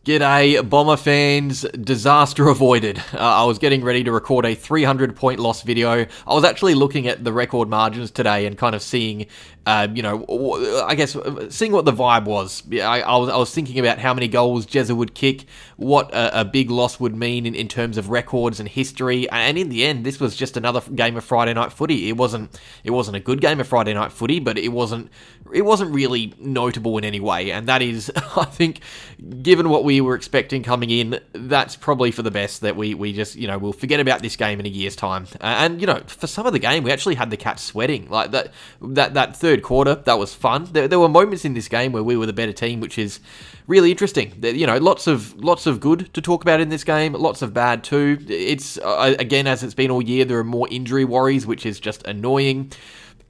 G'day, Bomber fans. Disaster avoided. I was getting ready to record a 300-point loss video. I was actually looking at the record margins today and kind of seeing, I guess, seeing what the vibe was. I was thinking about how many goals Jezza would kick, what a big loss would mean in terms of records and history. And in the end, this was just another game of Friday night footy. It wasn't a good game of Friday night footy, but it wasn't really notable in any way. And that is, I think, given what we were expecting coming in, that's probably for the best that we just, we'll forget about this game in a year's time. And, for some of the game, we actually had the Cats sweating. Like that third quarter, that was fun. There were moments in this game where we were the better team, which is really interesting. Lots of good to talk about in this game, lots of bad too. It's, again, as it's been all year, there are more injury worries, which is just annoying.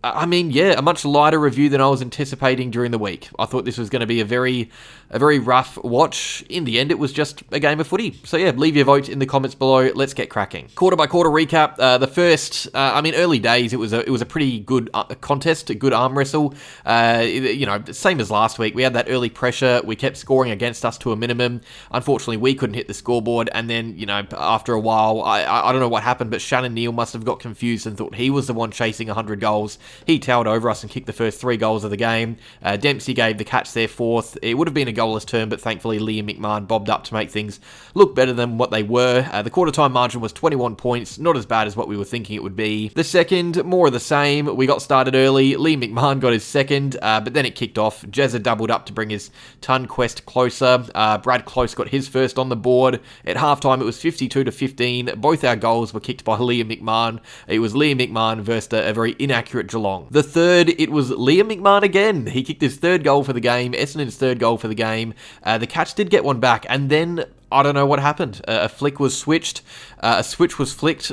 I mean, yeah, a much lighter review than I was anticipating during the week. I thought this was going to be a very rough watch. In the end, it was just a game of footy. So yeah, leave your vote in the comments below. Let's get cracking. Quarter by quarter recap. The first, early days, it was a pretty good contest, a good arm wrestle. Same as last week. We had that early pressure. We kept scoring against us to a minimum. Unfortunately, we couldn't hit the scoreboard. And then, after a while, I don't know what happened, but Shannon Neal must have got confused and thought he was the one chasing 100 goals. He towered over us and kicked the first 3 goals of the game. Dempsey gave the Cats their fourth. It would have been a goalless turn, but thankfully Liam McMahon bobbed up to make things look better than what they were. The quarter-time margin was 21 points, not as bad as what we were thinking it would be. The second, more of the same. We got started early. Liam McMahon got his second, but then it kicked off. Jezza doubled up to bring his ton quest closer. Brad Close got his first on the board. At halftime, it was 52-15. Both our goals were kicked by Liam McMahon. It was Liam McMahon versus a very inaccurate Geelong. The third, it was Liam McMahon again. He kicked his third goal for the game, Essendon's third goal for the game. The Cats did get one back, and then I don't know what happened. A flick was switched. A switch was flicked.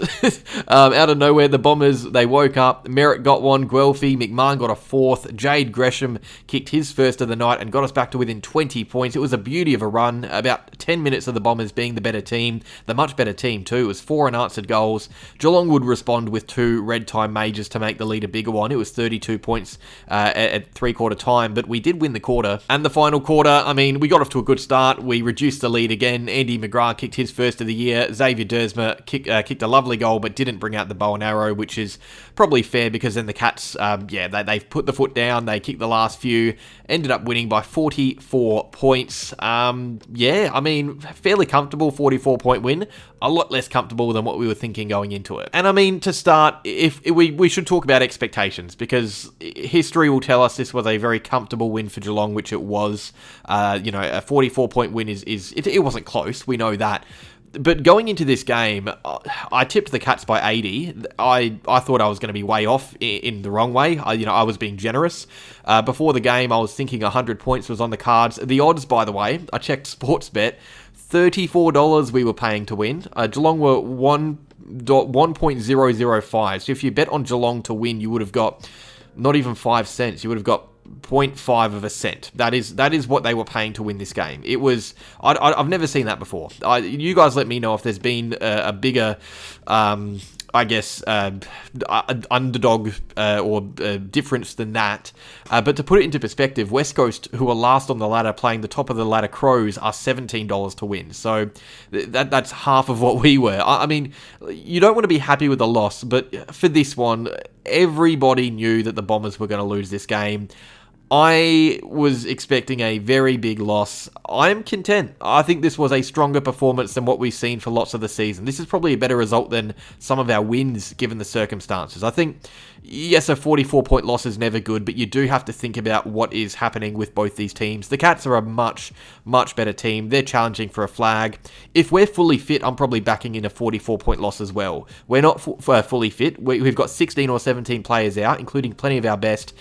Out of nowhere, the Bombers, they woke up. Merritt got one. Guelphy. McMahon got a fourth. Jade Gresham kicked his first of the night and got us back to within 20 points. It was a beauty of a run. About 10 minutes of the Bombers being the better team. The much better team, too. It was 4 unanswered goals. Geelong would respond with 2 red time majors to make the lead a bigger one. It was 32 points at three-quarter time, but we did win the quarter. And the final quarter, we got off to a good start. We reduced the lead again. Andy McGrath kicked his first of the year. Xavier Dersma kicked a lovely goal, but didn't bring out the bow and arrow, which is probably fair because then the Cats, they've put the foot down. They kicked the last few, ended up winning by 44 points. Fairly comfortable 44-point win. A lot less comfortable than what we were thinking going into it. And to start, if we should talk about expectations, because history will tell us this was a very comfortable win for Geelong, which it was. A 44-point win it wasn't close. We know that. But going into this game, I tipped the Cats by 80. I thought I was going to be way off in the wrong way. I was being generous. Before the game, I was thinking 100 points was on the cards. The odds, by the way, I checked Sportsbet, $34 we were paying to win. Geelong were 1.005. So if you bet on Geelong to win, you would have got not even 5 cents. You would have got 0.5 of a cent. That is what they were paying to win this game. It was, I've never seen that before. You guys let me know if there's been a bigger, underdog or difference than that. But to put it into perspective, West Coast, who are last on the ladder, playing the top of the ladder Crows, are $17 to win. So that's half of what we were. You don't want to be happy with the loss, but for this one, everybody knew that the Bombers were going to lose this game. I was expecting a very big loss. I'm content. I think this was a stronger performance than what we've seen for lots of the season. This is probably a better result than some of our wins, given the circumstances. I think, yes, a 44-point loss is never good, but you do have to think about what is happening with both these teams. The Cats are a much, much better team. They're challenging for a flag. If we're fully fit, I'm probably backing in a 44-point loss as well. We're not fully fit. We've got 16 or 17 players out, including plenty of our best.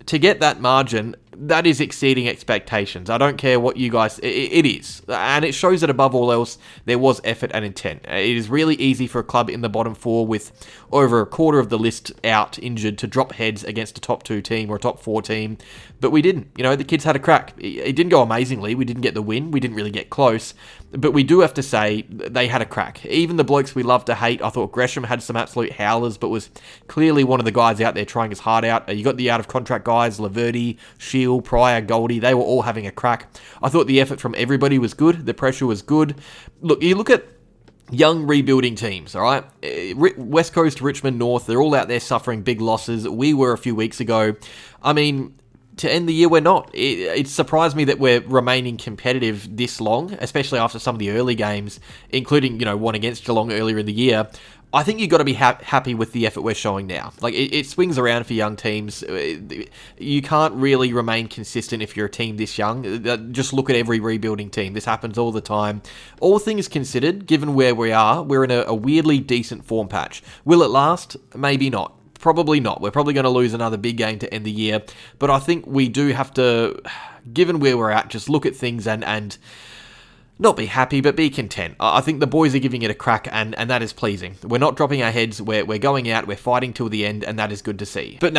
To get that margin, that is exceeding expectations. I don't care what you guys... It is. And it shows that above all else, there was effort and intent. It is really easy for a club in the bottom 4 with over a quarter of the list out, injured, to drop heads against a top 2 team or a top 4 team. But we didn't. The kids had a crack. It didn't go amazingly. We didn't get the win. We didn't really get close. But we do have to say they had a crack. Even the blokes we love to hate, I thought Gresham had some absolute howlers, but was clearly one of the guys out there trying his heart out. You got the out-of-contract guys, Laverty, Shields, Shield, Pryor, Goldie, they were all having a crack. I thought the effort from everybody was good. The pressure was good. Look, you look at young rebuilding teams, all right? West Coast, Richmond, North, they're all out there suffering big losses. We were a few weeks ago. I mean, to end the year, we're not. It surprised me that we're remaining competitive this long, especially after some of the early games, including, one against Geelong earlier in the year. I think you've got to be happy with the effort we're showing now. Like, it swings around for young teams. You can't really remain consistent if you're a team this young. Just look at every rebuilding team. This happens all the time. All things considered, given where we are, we're in a weirdly decent form patch. Will it last? Maybe not. Probably not. We're probably going to lose another big game to end the year. But I think we do have to, given where we're at, just look at things and not be happy, but be content. I think the boys are giving it a crack, and that is pleasing. We're not dropping our heads. We're going out. We're fighting till the end, and that is good to see. But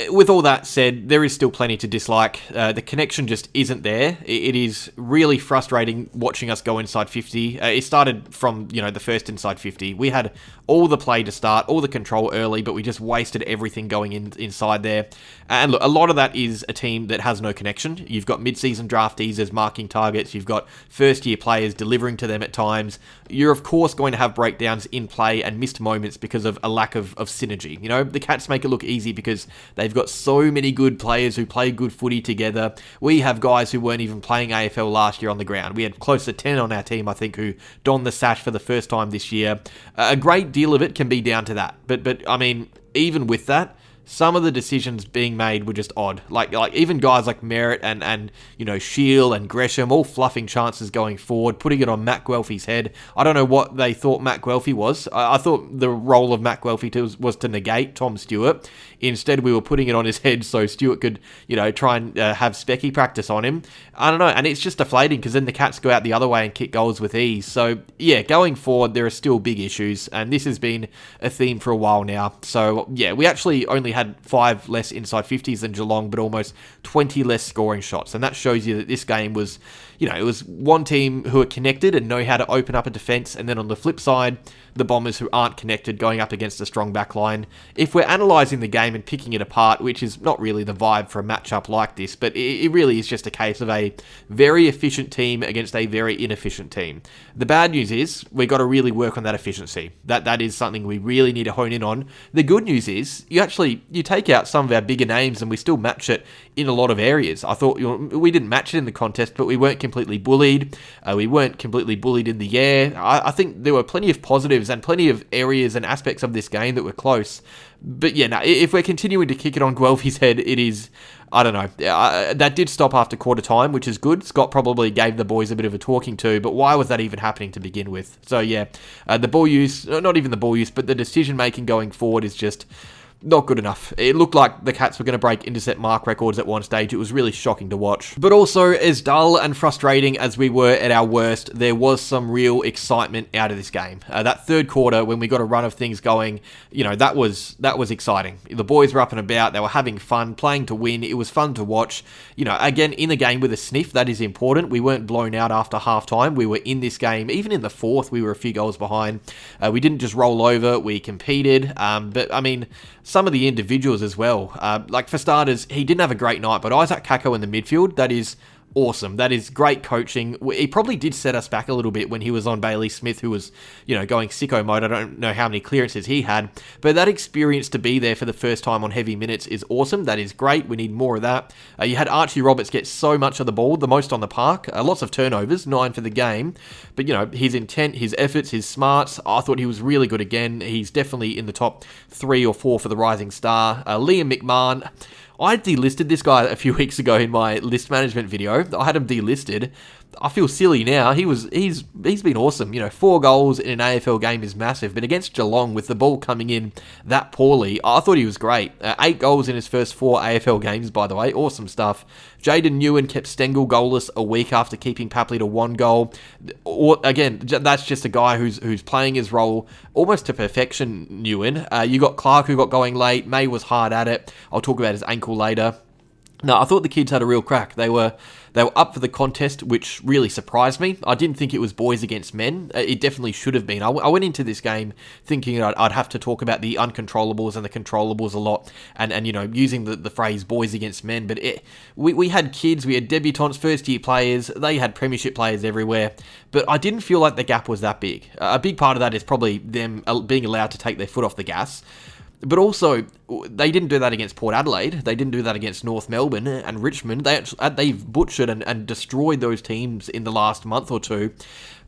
with all that said, there is still plenty to dislike. The connection just isn't there. It is really frustrating watching us go inside 50. It started from, the first inside 50. We had all the play to start, all the control early, but we just wasted everything going inside there. And look, a lot of that is a team that has no connection. You've got mid-season draftees as marking targets. You've got first-year players delivering to them at times. You're, of course, going to have breakdowns in play and missed moments because of a lack of synergy. The Cats make it look easy because they've got so many good players who play good footy together. We have guys who weren't even playing AFL last year on the ground. We had close to 10 on our team, I think, who donned the sash for the first time this year. A great deal of it can be down to that. But I mean, even with that, some of the decisions being made were just odd. Like even guys like Merritt and Shield and Gresham all fluffing chances going forward, putting it on Matt Guelfi's head. I don't know what they thought Matt Guelfi was. I thought the role of Matt Guelfi was to negate Tom Stewart. Instead, we were putting it on his head so Stewart could, try and have specky practice on him. I don't know, and it's just deflating because then the Cats go out the other way and kick goals with ease. So, yeah, going forward, there are still big issues, and this has been a theme for a while now. So, yeah, we actually only had 5 less inside 50s than Geelong, but almost 20 less scoring shots. And that shows you that this game was, it was one team who are connected and know how to open up a defence, and then on the flip side, the Bombers who aren't connected going up against a strong backline. If we're analysing the game and picking it apart, which is not really the vibe for a matchup like this, but it really is just a case of a very efficient team against a very inefficient team. The bad news is we got to really work on that efficiency. That is something we really need to hone in on. The good news is you take out some of our bigger names and we still match it in a lot of areas. I thought we didn't match it in the contest, but we weren't completely bullied. We weren't completely bullied in the air. I think there were plenty of positives and plenty of areas and aspects of this game that were close. But yeah, if we're continuing to kick it on Guelfi's head, it is, I don't know. That did stop after quarter time, which is good. Scott probably gave the boys a bit of a talking to, but why was that even happening to begin with? So yeah, the ball use, not even the ball use, but the decision making going forward is just not good enough. It looked like the Cats were going to break intercept mark records at one stage. It was really shocking to watch. But also, as dull and frustrating as we were at our worst, there was some real excitement out of this game. That third quarter, when we got a run of things going, that was exciting. The boys were up and about. They were having fun, playing to win. It was fun to watch. Again, in the game with a sniff, that is important. We weren't blown out after halftime. We were in this game. Even in the fourth, we were a few goals behind. We didn't just roll over. We competed. But, I mean, some of the individuals as well. Like, for starters, he didn't have a great night, but Isaac Kako in the midfield, that is awesome. That is great coaching. He probably did set us back a little bit when he was on Bailey Smith, who was, going sicko mode. I don't know how many clearances he had, but that experience to be there for the first time on heavy minutes is awesome. That is great. We need more of that. You had Archie Roberts get so much of the ball, the most on the park. Lots of turnovers, 9 for the game. But, his intent, his efforts, his smarts, I thought he was really good again. He's definitely in the top 3 or 4 for the Rising Star. Liam McMahon, I delisted this guy a few weeks ago in my list management video. I had him delisted. I feel silly now. He's been awesome. 4 goals in an AFL game is massive, but against Geelong with the ball coming in that poorly, I thought he was great. 8 goals in his first 4 AFL games, by the way. Awesome stuff. Jaden Newen kept Stengel goalless a week after keeping Papley to 1 goal. Again, that's just a guy who's playing his role almost to perfection, Newen. You got Clark who got going late. May was hard at it. I'll talk about his ankle later. No, I thought the kids had a real crack. They were up for the contest, which really surprised me. I didn't think it was boys against men. It definitely should have been. I went into this game thinking I'd have to talk about the uncontrollables and the controllables a lot, and using the phrase boys against men. But we had kids, we had debutantes, first year players. They had premiership players everywhere. But I didn't feel like the gap was that big. A big part of that is probably them being allowed to take their foot off the gas. But also, they didn't do that against Port Adelaide. They didn't do that against North Melbourne and Richmond. They've butchered and destroyed those teams in the last month or two.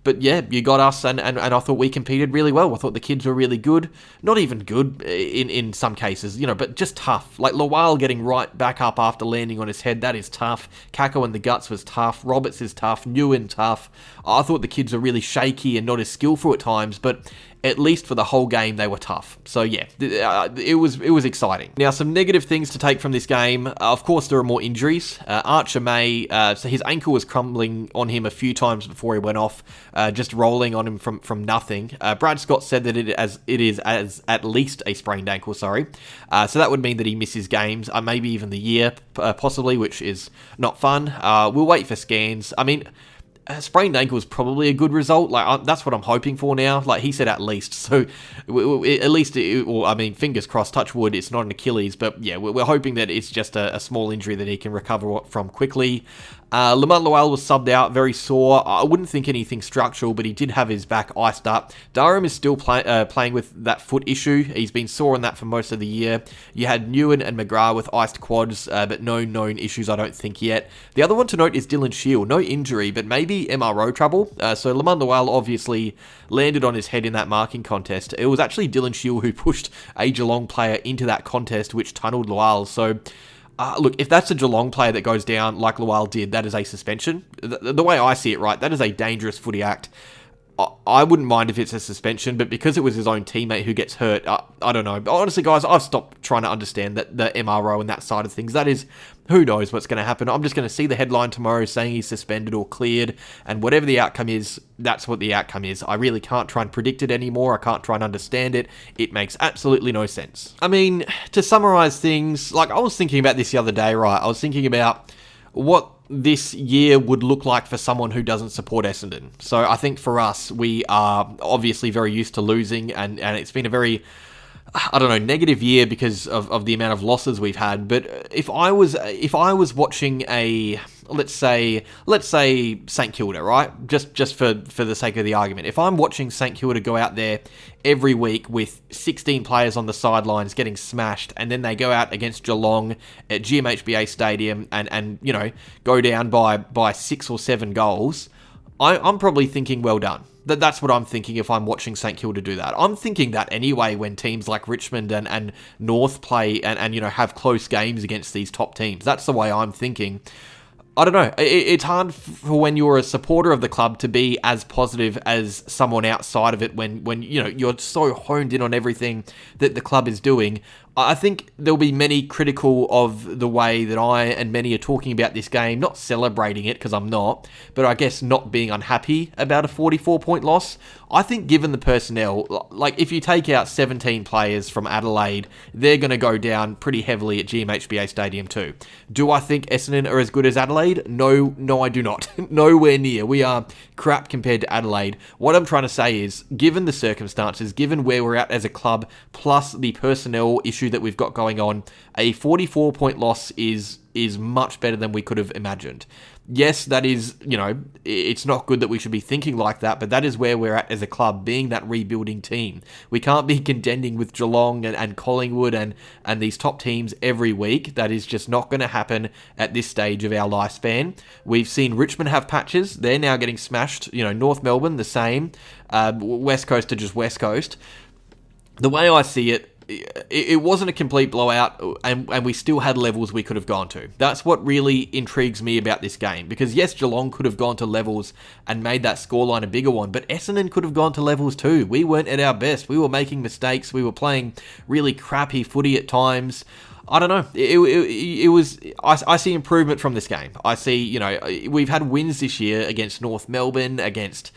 But yeah, you got us, and I thought we competed really well. I thought the kids were really good. Not even good in some cases, but just tough. Like Lawal getting right back up after landing on his head, that is tough. Kako and the Guts was tough. Roberts is tough. Nguyen tough. I thought the kids were really shaky and not as skillful at times, but at least for the whole game, they were tough. So yeah, it was exciting. Now, some negative things to take from this game. Of course, there are more injuries. Archer May, so his ankle was crumbling on him a few times before he went off, just rolling on him from nothing. Brad Scott said that it is at least a sprained ankle, sorry. So that would mean that he misses games, maybe even the year, possibly, which is not fun. We'll wait for scans. I mean, a sprained ankle is probably a good result. Like that's what I'm hoping for now. Like he said, at least. So at least, fingers crossed. Touch wood. It's not an Achilles, but yeah, we're hoping that it's just a small injury that he can recover from quickly. Lamont Lowell was subbed out, very sore. I wouldn't think anything structural, but he did have his back iced up. Durham is still playing with that foot issue. He's been sore on that for most of the year. You had Nguyen and McGrath with iced quads, but no known issues, I don't think, yet. The other one to note is Dylan Shield. No injury, but maybe MRO trouble. So Lamont Lowell obviously landed on his head in that marking contest. It was actually Dylan Shield who pushed a Geelong player into that contest, which tunneled Lowell. So look, if that's a Geelong player that goes down like Lowell did, that is a suspension. The way I see it, right, that is a dangerous footy act. I wouldn't mind if it's a suspension, but because it was his own teammate who gets hurt, I don't know. Honestly, guys, I've stopped trying to understand the MRO and that side of things. That is, who knows what's going to happen. I'm just going to see the headline tomorrow saying he's suspended or cleared, and whatever the outcome is, that's what the outcome is. I really can't try and predict it anymore. I can't try and understand it. It makes absolutely no sense. I mean, to summarize things, like I was thinking about this the other day, right? I was thinking about what this year would look like for someone who doesn't support Essendon. So I think for us, we are obviously very used to losing, and it's been a very, I don't know, negative year because of the amount of losses we've had. But if I was watching a, let's say St Kilda, right? Just for the sake of the argument, if I'm watching St Kilda go out there every week with 16 players on the sidelines getting smashed, and then they go out against Geelong at GMHBA Stadium and go down by 6 or 7 goals, I'm probably thinking, well done. That's what I'm thinking if I'm watching St Kilda do that. I'm thinking that anyway when teams like Richmond and North play and have close games against these top teams. That's the way I'm thinking. I don't know. It's hard for when you're a supporter of the club to be as positive as someone outside of it when you're so honed in on everything that the club is doing. I think there'll be many critical of the way that I and many are talking about this game, not celebrating it because I'm not, but I guess not being unhappy about a 44-point loss. I think given the personnel, like if you take out 17 players from Adelaide, they're going to go down pretty heavily at GMHBA Stadium too. Do I think Essendon are as good as Adelaide? No, I do not. Nowhere near. We are crap compared to Adelaide. What I'm trying to say is, given the circumstances, given where we're at as a club, plus the personnel issue that we've got going on, a 44-point loss is much better than we could have imagined. Yes, that is, it's not good that we should be thinking like that, but that is where we're at as a club, being that rebuilding team. We can't be contending with Geelong and Collingwood and these top teams every week. That is just not going to happen at this stage of our lifespan. We've seen Richmond have patches. They're now getting smashed. North Melbourne, the same. West Coast to just West Coast. The way I see it, it wasn't a complete blowout, and we still had levels we could have gone to. That's what really intrigues me about this game, because yes, Geelong could have gone to levels and made that scoreline a bigger one, but Essendon could have gone to levels too. We weren't at our best. We were making mistakes. We were playing really crappy footy at times. I don't know. It was. I see improvement from this game. I see. We've had wins this year against North Melbourne, against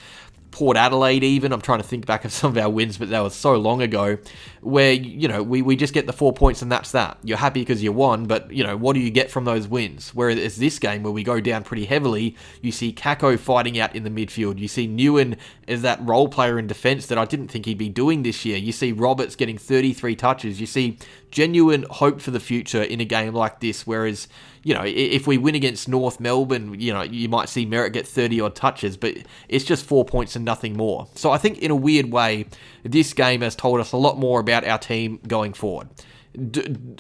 Port Adelaide even. I'm trying to think back of some of our wins, but that was so long ago, where, you know, we just get the 4 points and that's that. You're happy because you won, but, you know, what do you get from those wins? Whereas it's this game where we go down pretty heavily, you see Kako fighting out in the midfield. You see Newen as that role player in defence that I didn't think he'd be doing this year. You see Roberts getting 33 touches. You see genuine hope for the future in a game like this, whereas, you know, if we win against North Melbourne, you know, you might see Merritt get 30-odd touches, but it's just 4 points and nothing more. So I think in a weird way, this game has told us a lot more about our team going forward.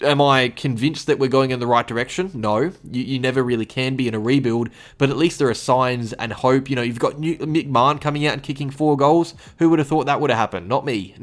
Am I convinced that we're going in the right direction? No, you never really can be in a rebuild, but at least there are signs and hope. You know, you've got Mick Mahon coming out and kicking 4 goals. Who would have thought that would have happened? Not me.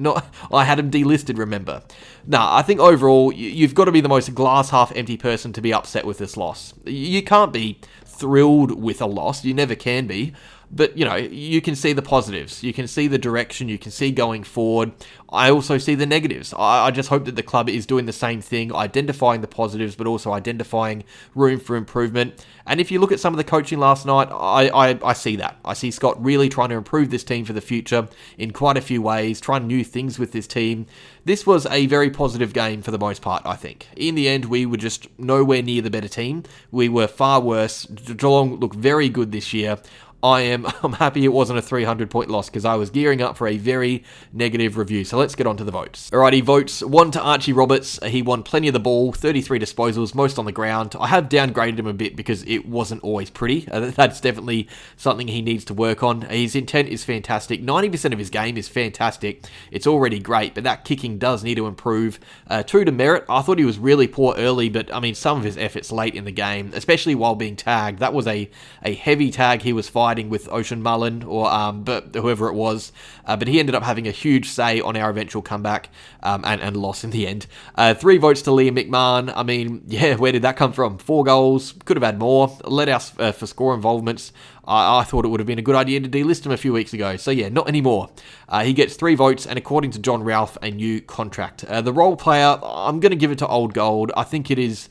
I had him delisted, remember. Nah, I think overall, you've got to be the most glass half empty person to be upset with this loss. You can't be thrilled with a loss. You never can be. But, you know, you can see the positives. You can see the direction. You can see going forward. I also see the negatives. I just hope that the club is doing the same thing, identifying the positives, but also identifying room for improvement. And if you look at some of the coaching last night, I see that. I see Scott really trying to improve this team for the future in quite a few ways, trying new things with this team. This was a very positive game for the most part, I think. In the end, we were just nowhere near the better team. We were far worse. Geelong looked very good this year. I'm happy it wasn't a 300-point loss because I was gearing up for a very negative review. So let's get on to the votes. Alrighty, votes. 1 to Archie Roberts. He won plenty of the ball, 33 disposals, most on the ground. I have downgraded him a bit because it wasn't always pretty. That's definitely something he needs to work on. His intent is fantastic. 90% of his game is fantastic. It's already great, but that kicking does need to improve. 2 to Merritt. I thought he was really poor early, but I mean, some of his efforts late in the game, especially while being tagged. That was a heavy tag he was fighting with Ocean Mullen or but whoever it was, but he ended up having a huge say on our eventual comeback and loss in the end. 3 votes to Liam McMahon. I mean, yeah, where did that come from? 4 goals, could have had more. Let us for score involvements. I thought it would have been a good idea to delist him a few weeks ago. So yeah, not anymore. He gets 3 votes, and according to John Ralph, a new contract. The role player, I'm going to give it to Old Gold. I think it is,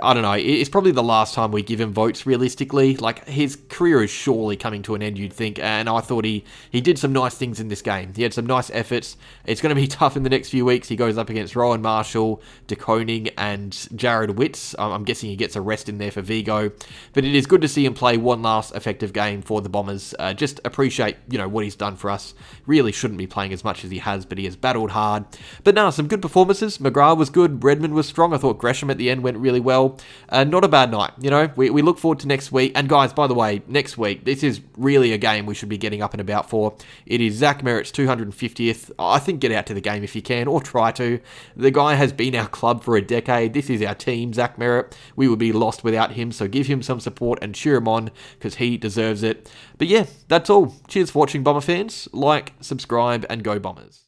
I don't know, it's probably the last time we give him votes realistically. Like, his career is surely coming to an end, you'd think, and I thought he did some nice things in this game. He had some nice efforts. It's going to be tough in the next few weeks. He goes up against Rowan Marshall, De Koning, and Jared Witts. I'm guessing he gets a rest in there for Vigo, but it is good to see him play one last effective game for the Bombers. Just appreciate, you know, what he's done for us. Really shouldn't be playing as much as he has, but he has battled hard. But no, some good performances. McGrath was good. Redmond was strong. I thought Gresham at the end went really well. Not a bad night, you know. We look forward to next week. And guys, by the way, next week, this is really a game we should be getting up and about for. It is Zach Merritt's 250th. I think get out to the game if you can, or try to. The guy has been our club for a decade. This is our team, Zach Merritt. We would be lost without him, so give him some support and cheer him on, because he deserves it. But yeah, that's all. Cheers for watching, Bomber fans. Like, subscribe, and go Bombers.